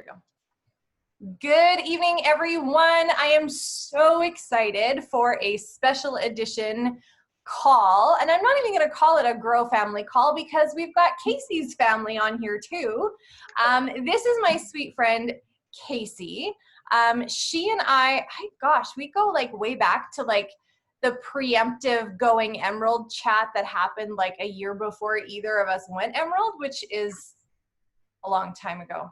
There we go. Good evening, everyone. I am so excited for a special edition call. And I'm not even going to call it a Grow Family call because we've got Kasee's family on here too. This is my sweet friend, Kasee. She and gosh, we go like way back to like the preemptive Going Emerald chat that happened like a year before either of us went Emerald, which is a long time ago.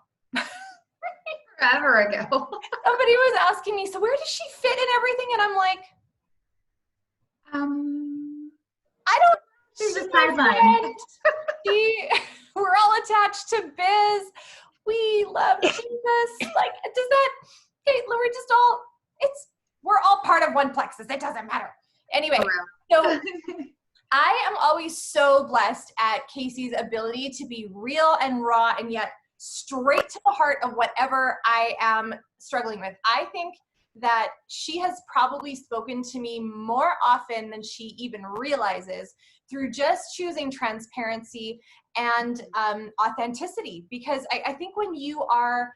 Forever ago. Somebody was asking me, so where does she fit in everything? And I'm like, I don't. She's a sideline. We're all attached to Biz. We love Jesus. Like, does that? Okay, we're all part of one plexus. It doesn't matter. Anyway, so I am always so blessed at Kasee's ability to be real and raw and yet straight to the heart of whatever I am struggling with. I think that she has probably spoken to me more often than she even realizes through just choosing transparency and authenticity. Because I think when you are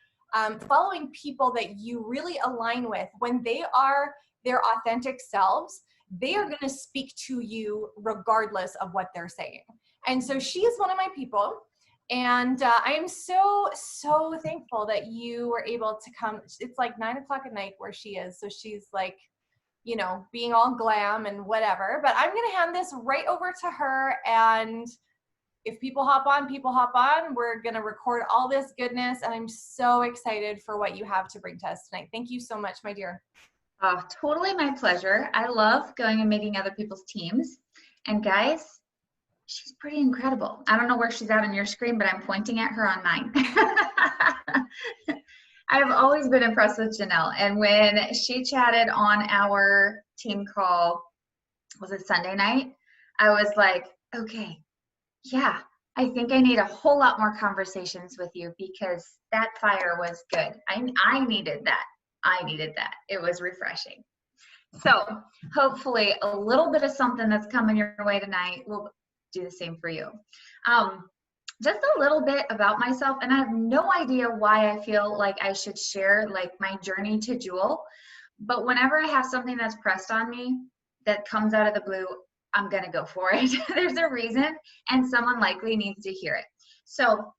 following people that you really align with, when they are their authentic selves, they are going to speak to you regardless of what they're saying. And so she is one of my people. And I am so, so thankful that you were able to come. It's like 9 o'clock at night where she is. So she's like, you know, being all glam and whatever. But I'm going to hand this right over to her. And if people hop on, people hop on. We're going to record all this goodness. And I'm so excited for what you have to bring to us tonight. Thank you so much, my dear. Oh, totally my pleasure. I love going and meeting other people's teams. And guys, she's pretty incredible. I don't know where she's at on your screen, but I'm pointing at her on mine. I've always been impressed with Janelle. And when she chatted on our team call, was it Sunday night? I was like, okay, yeah, I think I need a whole lot more conversations with you because that fire was good. I needed that. I needed that. It was refreshing. So hopefully a little bit of something that's coming your way tonight will do the same for you. Just a little bit about myself, and I have no idea why I feel like I should share like my journey to Jewel, but whenever I have something that's pressed on me that comes out of the blue, I'm gonna go for it. There's a reason, and someone likely needs to hear it. So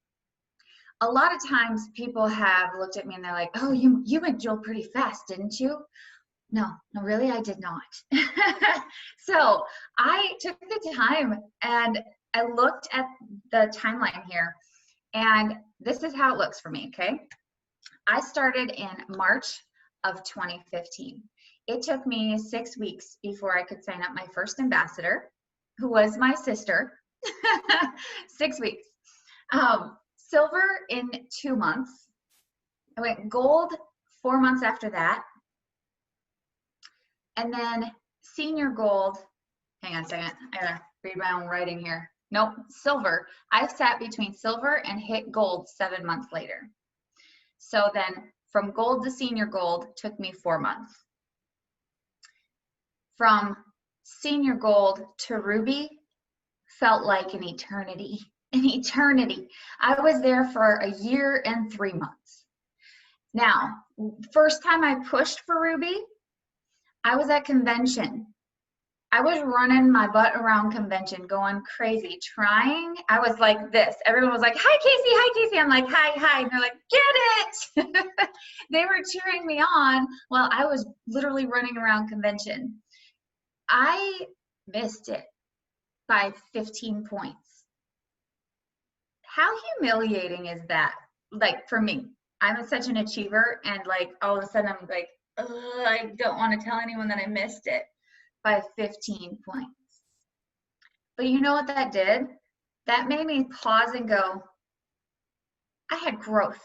a lot of times people have looked at me and they're like, oh, you went Jewel pretty fast, didn't you? No, really, I did not. So I took the time and I looked at the timeline here, and this is how it looks for me, okay? I started in March of 2015. It took me 6 weeks before I could sign up my first ambassador, who was my sister. 6 weeks. Silver in 2 months. I went gold 4 months after that. And then senior gold, hang on a second, I gotta read my own writing here. Nope, silver. I've sat between silver and hit gold 7 months later. So then from gold to senior gold took me 4 months. From senior gold to ruby felt like an eternity, an eternity. I was there for a year and 3 months. Now, first time I pushed for ruby, I was at convention. I was running my butt around convention, going crazy, trying. I was like this. Everyone was like, hi, Kasee, hi, Kasee. I'm like, hi. And they're like, get it. They were cheering me on while I was literally running around convention. I missed it by 15 points. How humiliating is that? Like for me, I'm such an achiever, and like all of a sudden I'm like, I don't want to tell anyone that I missed it by 15 points. But you know what that did? That made me pause and go, I had growth.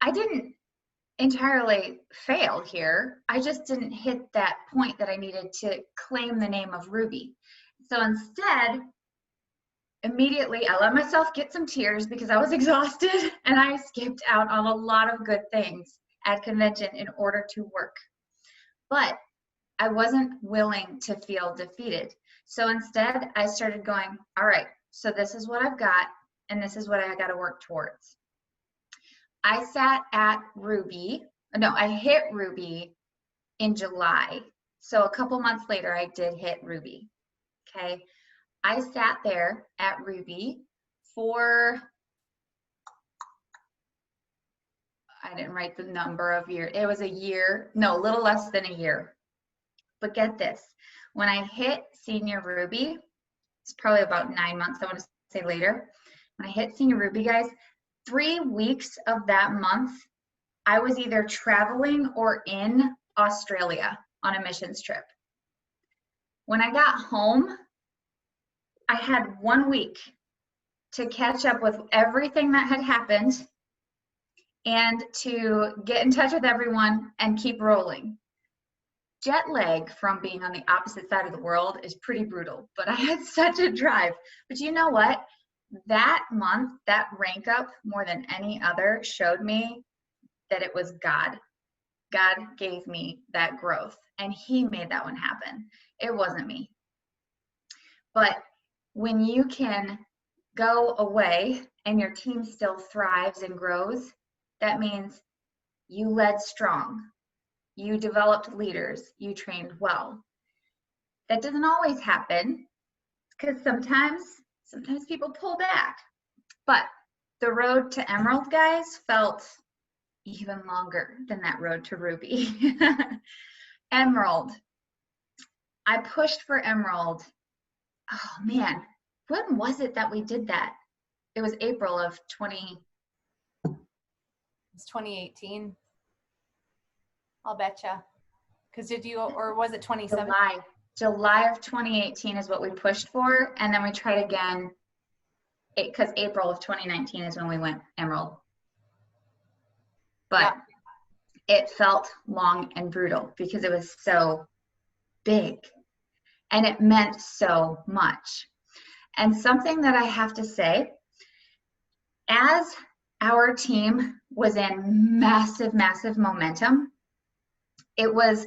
I didn't entirely fail here. I just didn't hit that point that I needed to claim the name of Ruby. So instead, immediately I let myself get some tears because I was exhausted, and I skipped out on a lot of good things at convention in order to work. But I wasn't willing to feel defeated. So instead, I started going, all right, so this is what I've got, and this is what I got to work towards. I sat at Ruby. No, I hit Ruby in July. So a couple months later, I did hit Ruby. Okay. I sat there at Ruby for, I didn't write the number of years. It was a year, no, a little less than a year. But get this, when I hit senior Ruby, it's probably about 9 months, I want to say later. When I hit senior Ruby, guys, 3 weeks of that month, I was either traveling or in Australia on a missions trip. When I got home, I had 1 week to catch up with everything that had happened and to get in touch with everyone and keep rolling. Jet lag from being on the opposite side of the world is pretty brutal, but I had such a drive. But you know what? That month, that rank up more than any other showed me that it was God. God gave me that growth and he made that one happen. It wasn't me. But when you can go away and your team still thrives and grows, that means you led strong. You developed leaders, you trained well. That doesn't always happen because sometimes people pull back. But the road to Emerald, guys, felt even longer than that road to Ruby. Emerald. I pushed for Emerald. Oh man, when was it that we did that? It was April of 20. It's 2018. I'll betcha. Because did you, or was it 2017? July of 2018 is what we pushed for, and then we tried again because April of 2019 is when we went Emerald. But it felt long and brutal because it was so big and it meant so much. And something that I have to say, as our team was in massive, massive momentum, it was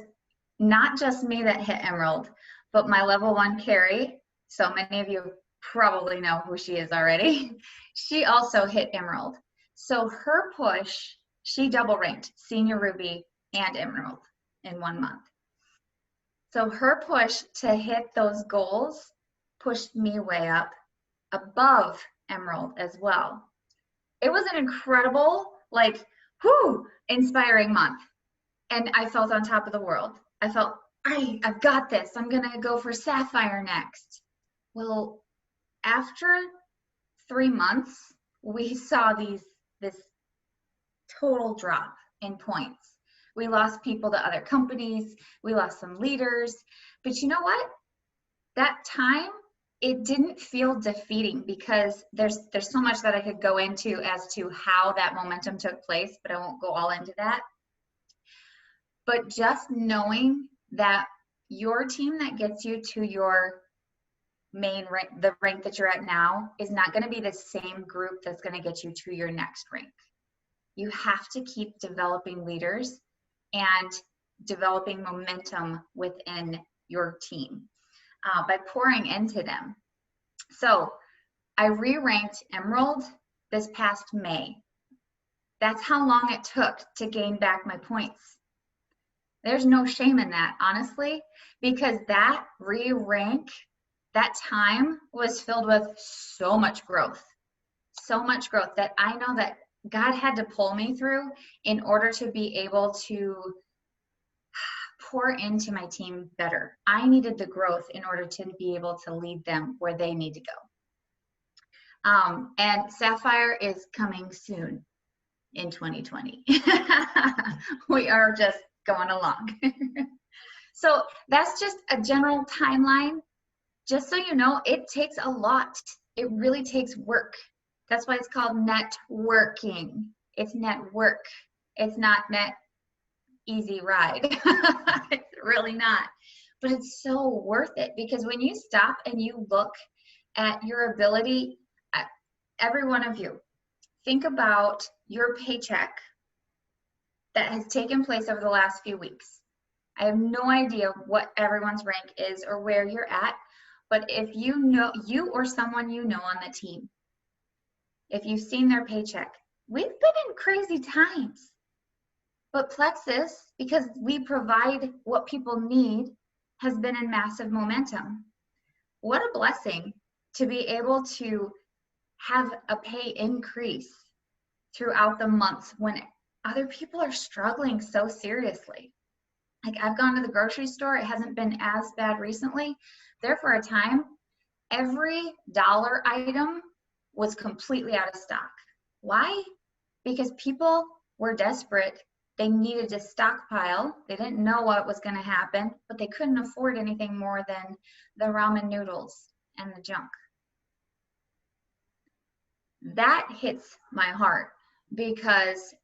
not just me that hit Emerald, but my level 1 Carrie. So many of you probably know who she is already. She also hit Emerald. So her push, she double ranked senior Ruby and Emerald in 1 month. So her push to hit those goals pushed me way up above Emerald as well. It was an incredible, like, inspiring month. And I felt on top of the world. I felt, I've got this. I'm going to go for Sapphire next. Well, after 3 months, we saw this total drop in points. We lost people to other companies. We lost some leaders. But you know what? That time, it didn't feel defeating because there's so much that I could go into as to how that momentum took place, but I won't go all into that. But just knowing that your team that gets you to your main rank, the rank that you're at now, is not going to be the same group that's going to get you to your next rank. You have to keep developing leaders and developing momentum within your team by pouring into them. So I re-ranked Emerald this past May. That's how long it took to gain back my points. There's no shame in that, honestly, because that re-rank, that time was filled with so much growth that I know that God had to pull me through in order to be able to pour into my team better. I needed the growth in order to be able to lead them where they need to go. And Sapphire is coming soon in 2020. We are just going along. So that's just a general timeline. Just so you know, it takes a lot. It really takes work. That's why it's called networking. It's network. It's not net easy ride. It's really not. But it's so worth it because when you stop and you look at your ability, every one of you, think about your paycheck that has taken place over the last few weeks. I have no idea what everyone's rank is or where you're at, but if you know, you or someone you know on the team, if you've seen their paycheck, we've been in crazy times. But Plexus, because we provide what people need, has been in massive momentum. What a blessing to be able to have a pay increase throughout the months when other people are struggling so seriously. Like, I've gone to the grocery store, it hasn't been as bad recently. There for a time, every dollar item was completely out of stock. Why? Because people were desperate. They needed to stockpile. They didn't know what was going to happen, but they couldn't afford anything more than the ramen noodles and the junk. That hits my heart because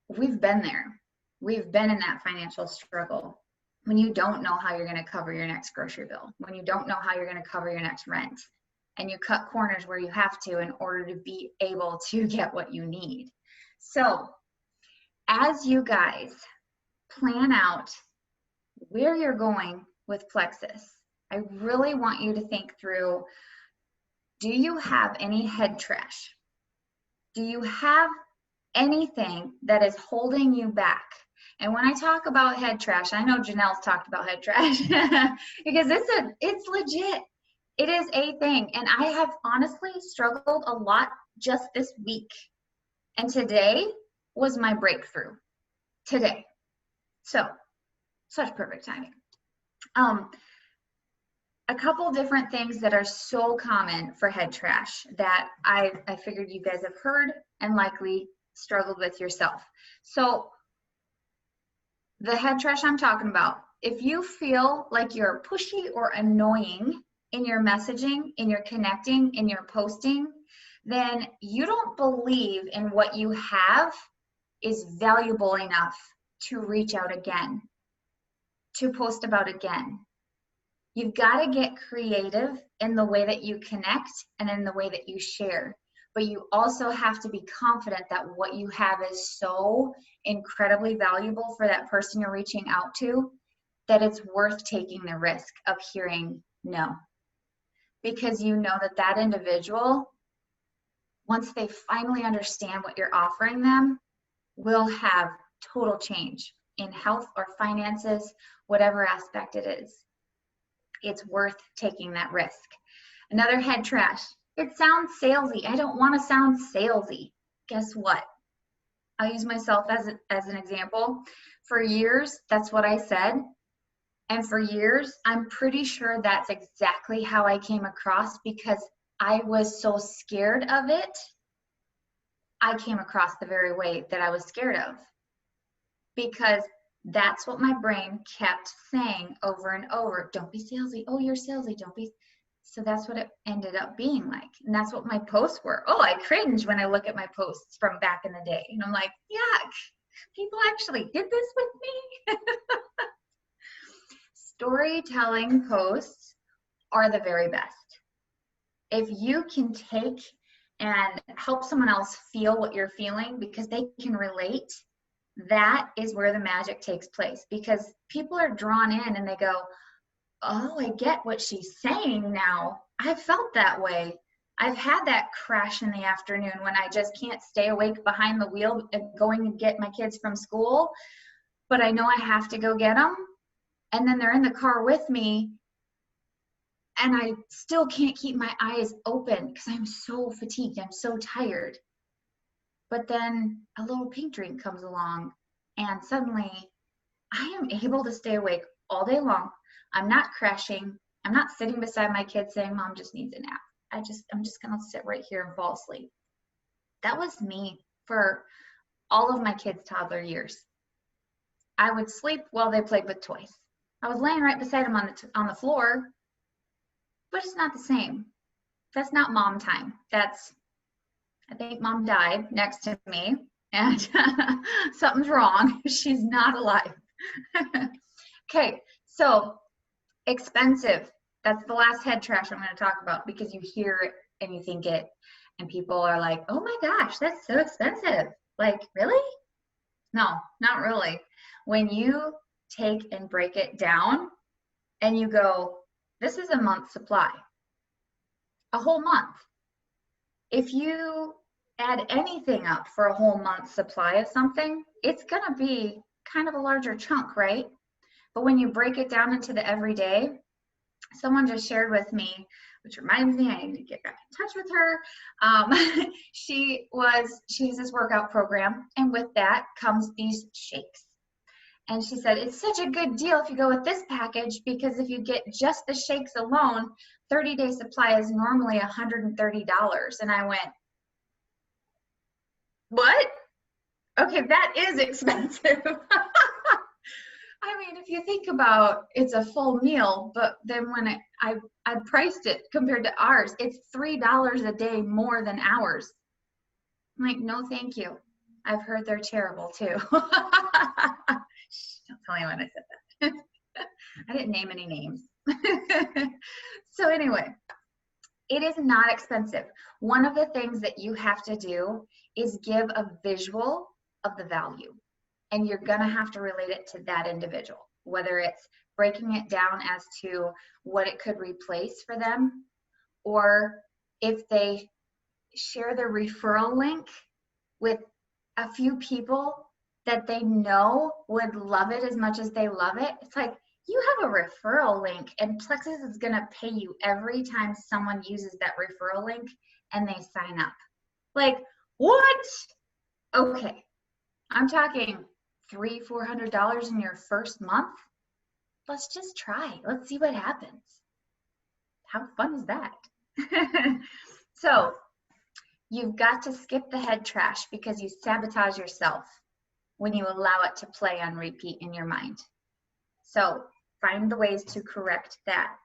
we've been there. We've been in that financial struggle when you don't know how you're going to cover your next grocery bill, when you don't know how you're going to cover your next rent, and you cut corners where you have to in order to be able to get what you need. So as you guys plan out where you're going with Plexus, I really want you to think through, do you have any head trash? Do you have anything that is holding you back? And when I talk about head trash, I know Janelle's talked about head trash because it's legit. It is a thing. And I have honestly struggled a lot just this week. And today was my breakthrough. Today. So, such perfect timing. A couple different things that are so common for head trash that I figured you guys have heard and likely struggled with yourself. So the head trash I'm talking about, if you feel like you're pushy or annoying in your messaging, in your connecting, in your posting, then you don't believe in what you have is valuable enough to reach out again, to post about again. You've got to get creative in the way that you connect and in the way that you share. But you also have to be confident that what you have is so incredibly valuable for that person you're reaching out to that it's worth taking the risk of hearing no. Because you know that that individual, once they finally understand what you're offering them, will have total change in health or finances, whatever aspect it is. It's worth taking that risk. Another head trash. It sounds salesy. I don't want to sound salesy. Guess what? I'll use myself as an example. For years, that's what I said. And for years, I'm pretty sure that's exactly how I came across because I was so scared of it. I came across the very way that I was scared of because that's what my brain kept saying over and over. Don't be salesy. Oh, you're salesy. Don't be. So that's what it ended up being like. And that's what my posts were. Oh, I cringe when I look at my posts from back in the day. And I'm like, yuck, people actually did this with me. Storytelling posts are the very best. If you can take and help someone else feel what you're feeling because they can relate, that is where the magic takes place because people are drawn in and they go, oh, I get what she's saying now. I felt that way. I've had that crash in the afternoon when I just can't stay awake behind the wheel going and get my kids from school, but I know I have to go get them. And then they're in the car with me and I still can't keep my eyes open because I'm so fatigued. I'm so tired. But then a little pink drink comes along and suddenly I am able to stay awake all day long. I'm not crashing. I'm not sitting beside my kid saying, Mom just needs a nap. I'm just going to sit right here and fall asleep. That was me for all of my kids' toddler years. I would sleep while they played with toys. I was laying right beside them on the floor, but it's not the same. That's not mom time. I think Mom died next to me and something's wrong. She's not alive. Okay, so expensive. That's the last head trash I'm going to talk about because you hear it and you think it and people are like, oh my gosh, that's so expensive. Like, really? No, not really. When you take and break it down and you go, this is a month's supply, a whole month. If you add anything up for a whole month's supply of something, it's going to be kind of a larger chunk, right? But when you break it down into the everyday, someone just shared with me, which reminds me I need to get back in touch with her. She has this workout program, and with that comes these shakes. And she said, it's such a good deal if you go with this package, because if you get just the shakes alone, 30-day supply is normally $130. And I went, what? Okay, that is expensive. I mean, if you think about, it's a full meal, but then when I priced it compared to ours, it's $3 a day more than ours. I'm like, no, thank you. I've heard they're terrible too. Don't tell anyone I said that. I didn't name any names. So anyway, it is not expensive. One of the things that you have to do is give a visual of the value. And you're gonna have to relate it to that individual, whether it's breaking it down as to what it could replace for them, or if they share their referral link with a few people that they know would love it as much as they love it. It's like, you have a referral link, and Plexus is gonna pay you every time someone uses that referral link and they sign up. Like, what? Okay, I'm talking $300-400 in your first month. Let's just try. Let's see what happens. How fun is that? So you've got to skip the head trash, because you sabotage yourself when you allow it to play on repeat in your mind. So find the ways to correct that.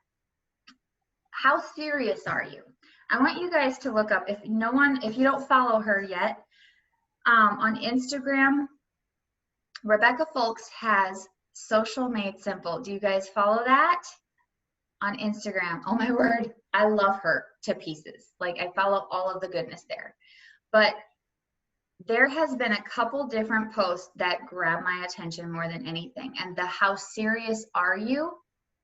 How serious are you? I want you guys to look up, if you don't follow her yet, on Instagram, Rebecca Folks has Social Made Simple. Do you guys follow that on Instagram? Oh my word, I love her to pieces. Like, I follow all of the goodness there. But there has been a couple different posts that grab my attention more than anything. And the how serious are you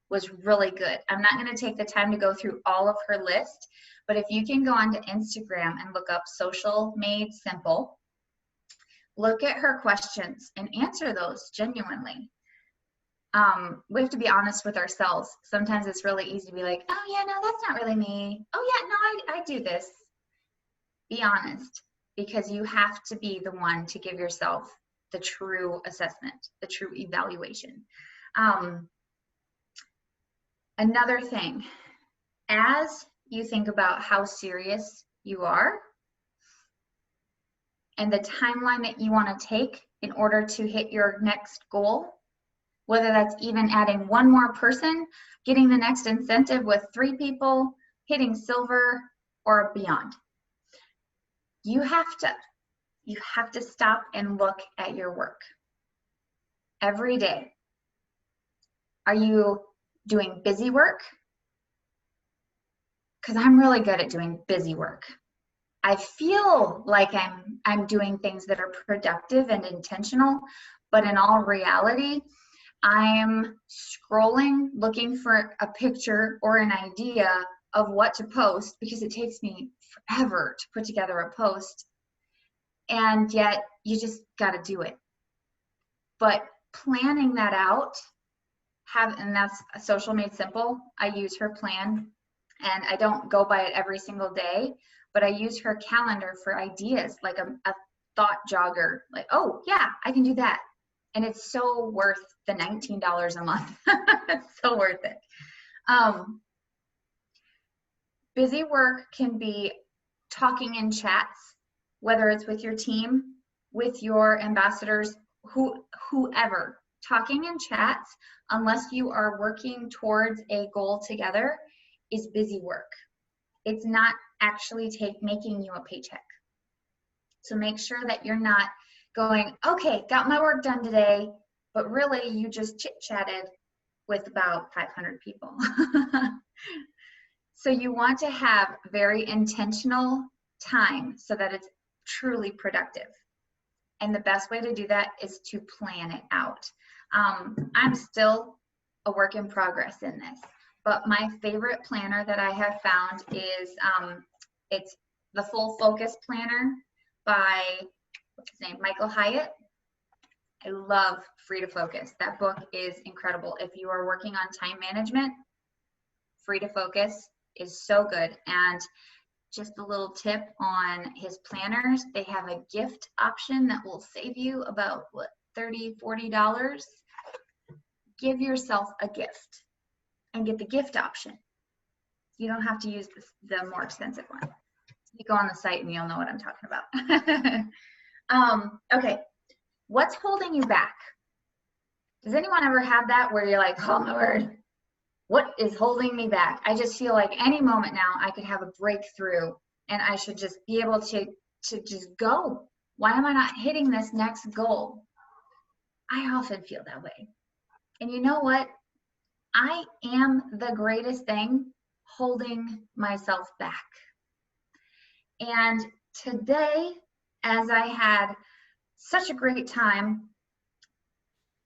was really good. I'm not going to take the time to go through all of her list, but if you can go onto Instagram and look up Social Made Simple, look at her questions and answer those genuinely. We have to be honest with ourselves. Sometimes it's really easy to be like, oh yeah, no, that's not really me. Oh yeah, no, I do this. Be honest, because you have to be the one to give yourself the true assessment, the true evaluation. Another thing, as you think about how serious you are and the timeline that you want to take in order to hit your next goal, whether that's even adding one more person, getting the next incentive with 3 people, hitting silver, or beyond. You have to stop and look at your work every day. Are you doing busy work? Because I'm really good at doing busy work. I feel like I'm doing things that are productive and intentional, but in all reality, I'm scrolling, looking for a picture or an idea of what to post, because it takes me forever to put together a post. And yet you just got to do it. But planning that out, and that's Social Made Simple. I use her plan, and I don't go by it every single day, but I use her calendar for ideas, like a thought jogger, like, oh yeah, I can do that. And it's so worth the $19 a month. It's so worth it. Busy work can be talking in chats, whether it's with your team, with your ambassadors, whoever. Talking in chats, unless you are working towards a goal together, is busy work. It's not actually making you a paycheck. So make sure that you're not going, okay, got my work done today, but really you just chit-chatted with about 500 people. So you want to have very intentional time so that it's truly productive. And the best way to do that is to plan it out. I'm still a work in progress in this, but my favorite planner that I have found is it's the Full Focus Planner. by, what's his name, Michael Hyatt. I love Free to Focus. That book is incredible. If you are working on time management, Free to Focus is so good. And just a little tip on his planners, they have a gift option that will save you about what, $30, $40. Give yourself a gift and get the gift option. You don't have to use the more expensive one. You go on the site and you'll know what I'm talking about. Okay, what's holding you back? Does anyone ever have that where you're like, oh my word, what is holding me back? I just feel like any moment now I could have a breakthrough and I should just be able to just go. Why am I not hitting this next goal? I often feel that way. And you know what? I am the greatest thing holding myself back. And today, as I had such a great time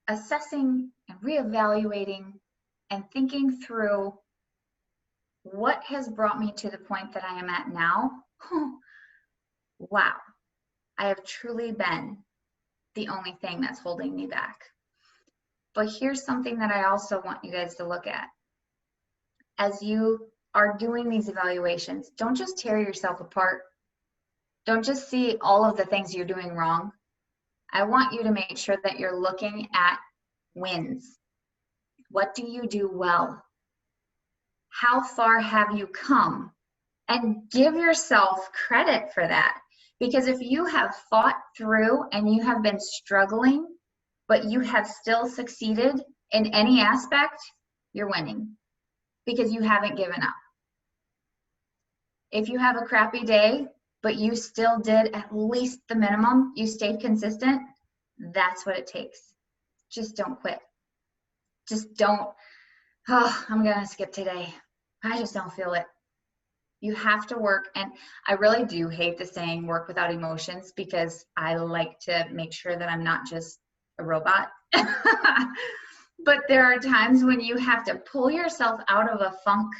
assessing and reevaluating and thinking through what has brought me to the point that I am at now, wow, I have truly been the only thing that's holding me back. But here's something that I also want you guys to look at. As you are doing these evaluations, don't just tear yourself apart. Don't just see all of the things you're doing wrong. I want you to make sure that you're looking at wins. What do you do well? How far have you come? And give yourself credit for that. Because if you have fought through and you have been struggling, but you have still succeeded in any aspect, you're winning because you haven't given up. If you have a crappy day, but you still did at least the minimum, you stayed consistent, that's what it takes. Just don't quit. Just don't, oh, I'm gonna skip today. I just don't feel it. You have to work, and I really do hate the saying work without emotions because I like to make sure that I'm not just a robot. But there are times when you have to pull yourself out of a funk,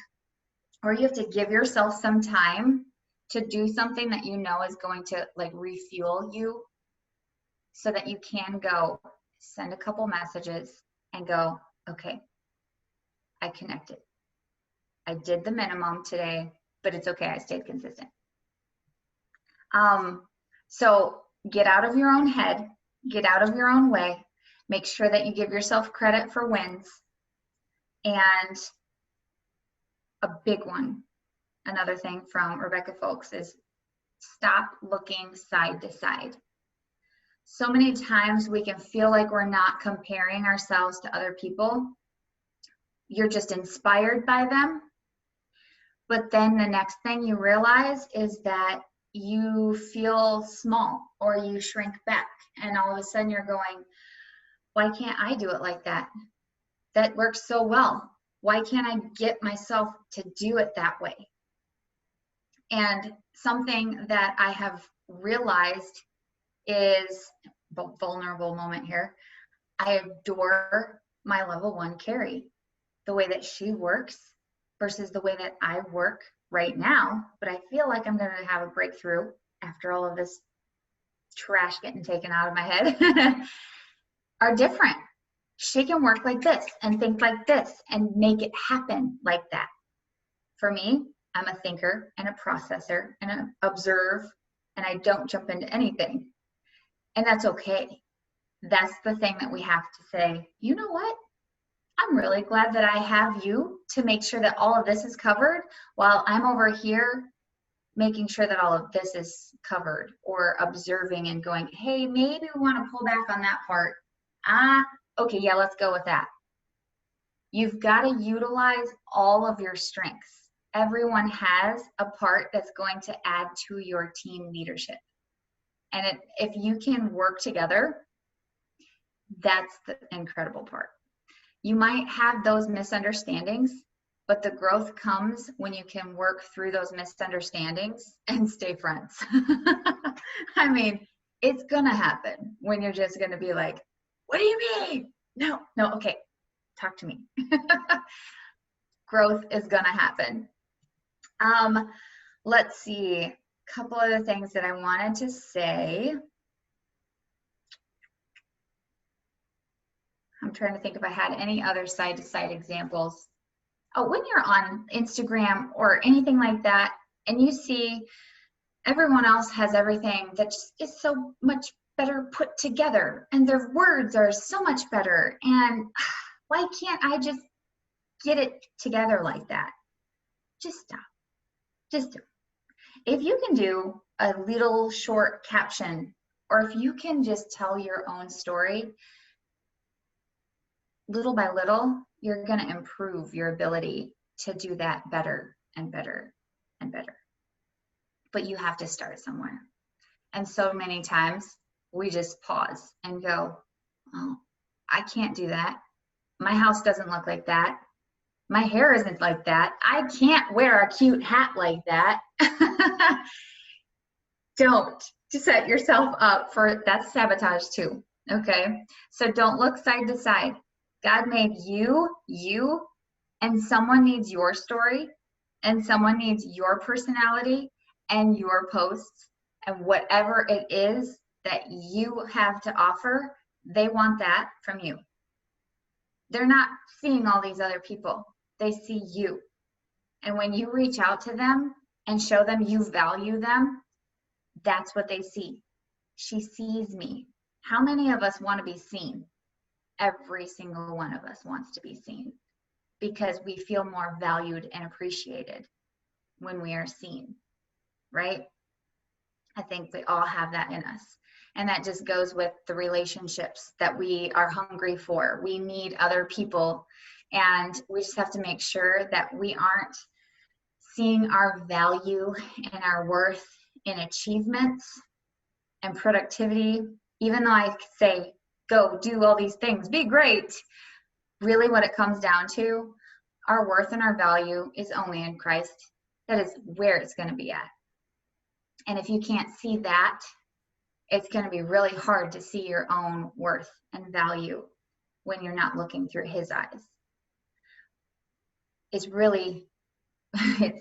or you have to give yourself some time to do something that you know is going to like refuel you so that you can go send a couple messages and go, okay, I connected. I did the minimum today, but it's okay, I stayed consistent. So get out of your own head, get out of your own way, make sure that you give yourself credit for wins. And a big one, another thing from Rebecca Folks, is stop looking side to side. So many times we can feel like we're not comparing ourselves to other people. You're just inspired by them. But then the next thing you realize is that you feel small or you shrink back. And all of a sudden you're going, why can't I do it like that? That works so well. Why can't I get myself to do it that way? And something that I have realized is a vulnerable moment here. I adore my level 1 Carrie, the way that she works versus the way that I work right now. But I feel like I'm going to have a breakthrough after all of this trash getting taken out of my head are different. She can work like this and think like this and make it happen like that. For me, I'm a thinker and a processor and an observe, and I don't jump into anything. And that's okay. That's the thing that we have to say, you know what? I'm really glad that I have you to make sure that all of this is covered while I'm over here making sure that all of this is covered, or observing and going, hey, maybe we want to pull back on that part. Okay, yeah, let's go with that. You've got to utilize all of your strengths. Everyone has a part that's going to add to your team leadership. And if you can work together, that's the incredible part. You might have those misunderstandings, but the growth comes when you can work through those misunderstandings and stay friends. I mean, it's gonna happen when you're just gonna be like, what do you mean? No, okay, talk to me. Growth is gonna happen. Let's see. couple other things that I wanted to say. I'm trying to think if I had any other side-to-side examples. Oh, when you're on Instagram or anything like that, and you see everyone else has everything that just is so much better put together, and their words are so much better, and why can't I just get it together like that? Just stop. Just do. If you can do a little short caption, or if you can just tell your own story, little by little, you're going to improve your ability to do that better and better and better. But you have to start somewhere. And so many times we just pause and go, oh, I can't do that. My house doesn't look like that. My hair isn't like that. I can't wear a cute hat like that. Don't set yourself up for that's sabotage too. Okay. So don't look side to side. God made you, and someone needs your story, and someone needs your personality and your posts, and whatever it is that you have to offer, they want that from you. They're not seeing all these other people. They see you. And when you reach out to them and show them you value them, that's what they see. She sees me. How many of us want to be seen? Every single one of us wants to be seen, because we feel more valued and appreciated when we are seen, right? I think we all have that in us. And that just goes with the relationships that we are hungry for. We need other people, and we just have to make sure that we aren't seeing our value and our worth in achievements and productivity. Even though I say, go do all these things, be great, really what it comes down to, our worth and our value is only in Christ. That is where it's going to be at. And if you can't see that, it's going to be really hard to see your own worth and value when you're not looking through his eyes. It's really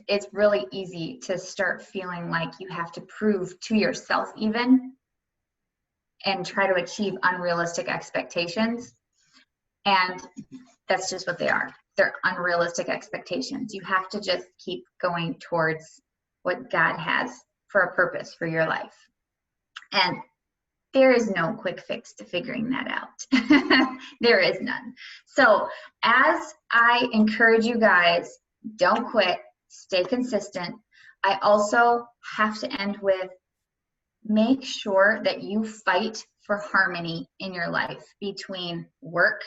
it's really easy to start feeling like you have to prove to yourself even, and try to achieve unrealistic expectations. And that's just what they are. They're unrealistic expectations. You have to just keep going towards what God has for a purpose for your life. And there is no quick fix to figuring that out. There is none. So as I encourage you guys, don't quit, stay consistent. I also have to end with, make sure that you fight for harmony in your life between work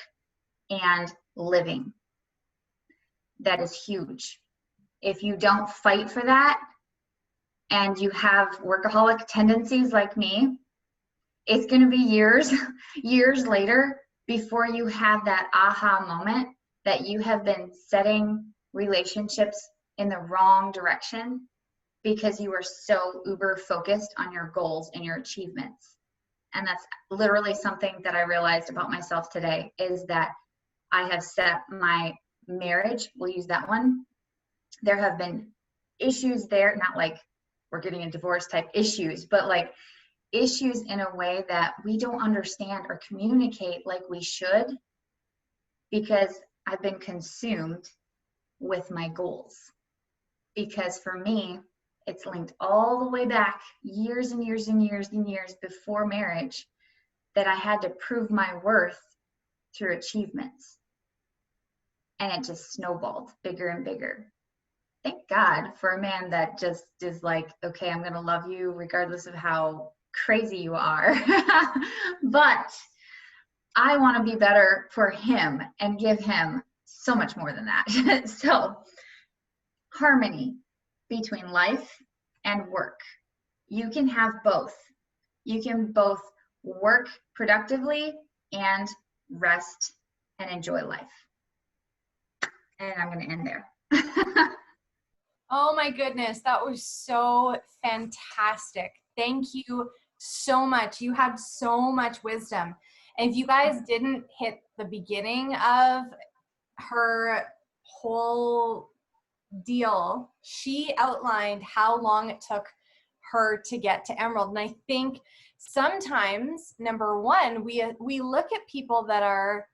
and living. That is huge. If you don't fight for that and you have workaholic tendencies like me, it's going to be years later before you have that aha moment that you have been setting relationships in the wrong direction because you are so uber focused on your goals and your achievements. And that's literally something that I realized about myself today, is that I have set my marriage, we'll use that one. There have been issues there, not like we're getting a divorce type issues, but like issues in a way that we don't understand or communicate like we should, because I've been consumed with my goals. Because for me, it's linked all the way back years and years and years and years before marriage, that I had to prove my worth through achievements. And it just snowballed bigger and bigger. Thank God for a man that just is like, okay, I'm going to love you regardless of how crazy you are. But I want to be better for him and give him so much more than that. So harmony between life and work. You can have both. You can both work productively and rest and enjoy life. And I'm going to end there. Oh my goodness, that was so fantastic. Thank you so much. You had so much wisdom. And if you guys didn't hit the beginning of her whole deal, she outlined how long it took her to get to Emerald. And I think sometimes, number one, we look at people that are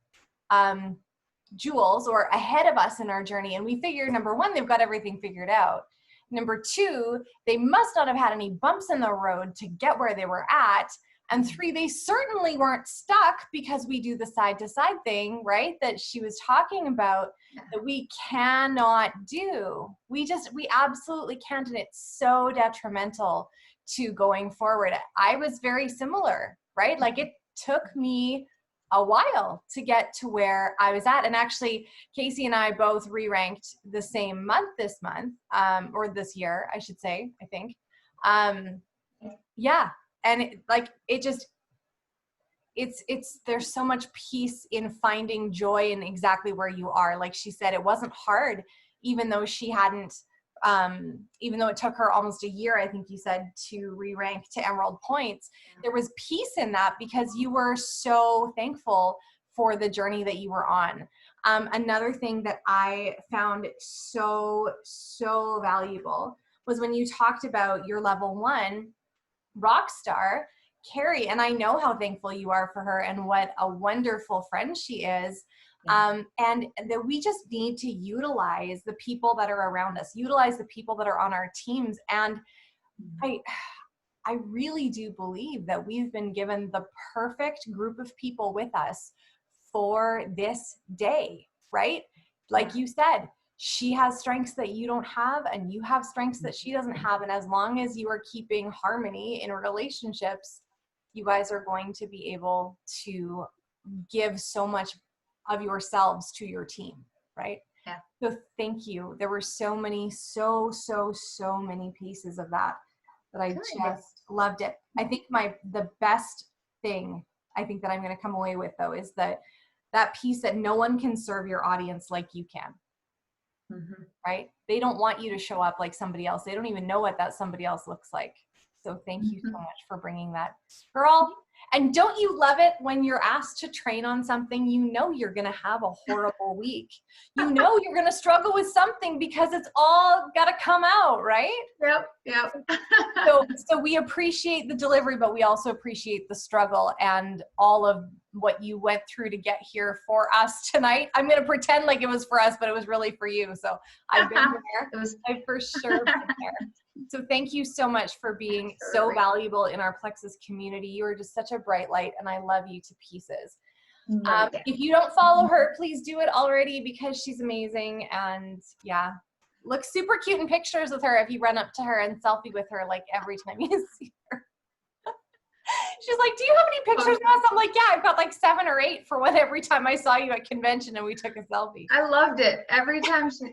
jewels or ahead of us in our journey, and we figure, number one, they've got everything figured out. Number two, they must not have had any bumps in the road to get where they were at. And three, they certainly weren't stuck, because we do the side to side thing, right? That she was talking about, that we cannot do. We absolutely can't. And it's so detrimental to going forward. I was very similar, right? Like, it took me a while to get to where I was at. And actually, Kasee and I both re-ranked the same month this month, or this year, I should say, I think. Yeah. And there's so much peace in finding joy in exactly where you are. Like she said, it wasn't hard, even though she hadn't, even though it took her almost a year, I think you said, to re-rank to Emerald points. There was peace in that, because you were so thankful for the journey that you were on. Another thing that I found so, so valuable was when you talked about your level 1 rock star, Carrie, and I know how thankful you are for her and what a wonderful friend she is. And that we just need to utilize the people that are around us, utilize the people that are on our teams. And I really do believe that we've been given the perfect group of people with us for this day, right? Like you said, she has strengths that you don't have, and you have strengths that she doesn't have. And as long as you are keeping harmony in relationships, you guys are going to be able to give so much of yourselves to your team, right? Yeah. So thank you. There were so many, so many pieces of that I just loved it. I think the best thing I think that I'm going to come away with, though, is that piece that no one can serve your audience like you can. Right? They don't want you to show up like somebody else. They don't even know what that somebody else looks like. So thank you so much for bringing that, girl. And don't you love it when you're asked to train on something, you know you're going to have a horrible week. You know you're going to struggle with something, because it's all got to come out, right? Yep. So we appreciate the delivery, but we also appreciate the struggle and all of what you went through to get here for us tonight. I'm going to pretend like it was for us, but it was really for you. So I've been there. I've for sure been there. So thank you so much for being so valuable in our Plexus community. You are just such a bright light, and I love you to pieces. If you don't follow her, please do it already, because she's amazing. And yeah, looks super cute in pictures with her if you run up to her and selfie with her like every time you see her. She's like, do you have any pictures of us? I'm like, yeah, I've got like 7 or 8 for every time I saw you at convention and we took a selfie. I loved it.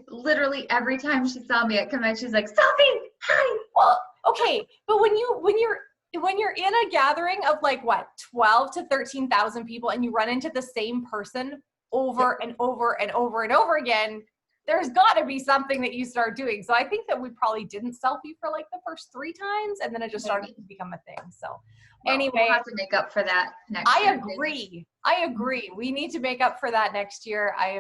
Literally every time she saw me at convention, she's like, selfie, hi. Well, okay, but when you're in a gathering of like what, 12 to 13,000 people, and you run into the same person over and over and over and over again, there's got to be something that you start doing. So I think that we probably didn't selfie for like the first 3 times, and then it just started to become a thing. So anyway, we'll have to make up for that next year. I agree. We need to make up for that next year. I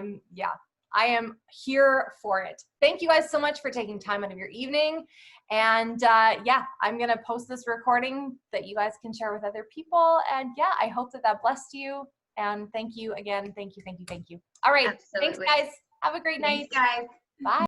am here for it. Thank you guys so much for taking time out of your evening. And I'm going to post this recording that you guys can share with other people. And I hope that blessed you. And thank you again. Thank you. All right. Absolutely. Thanks, guys. Have a great night. Thanks, guys. Bye.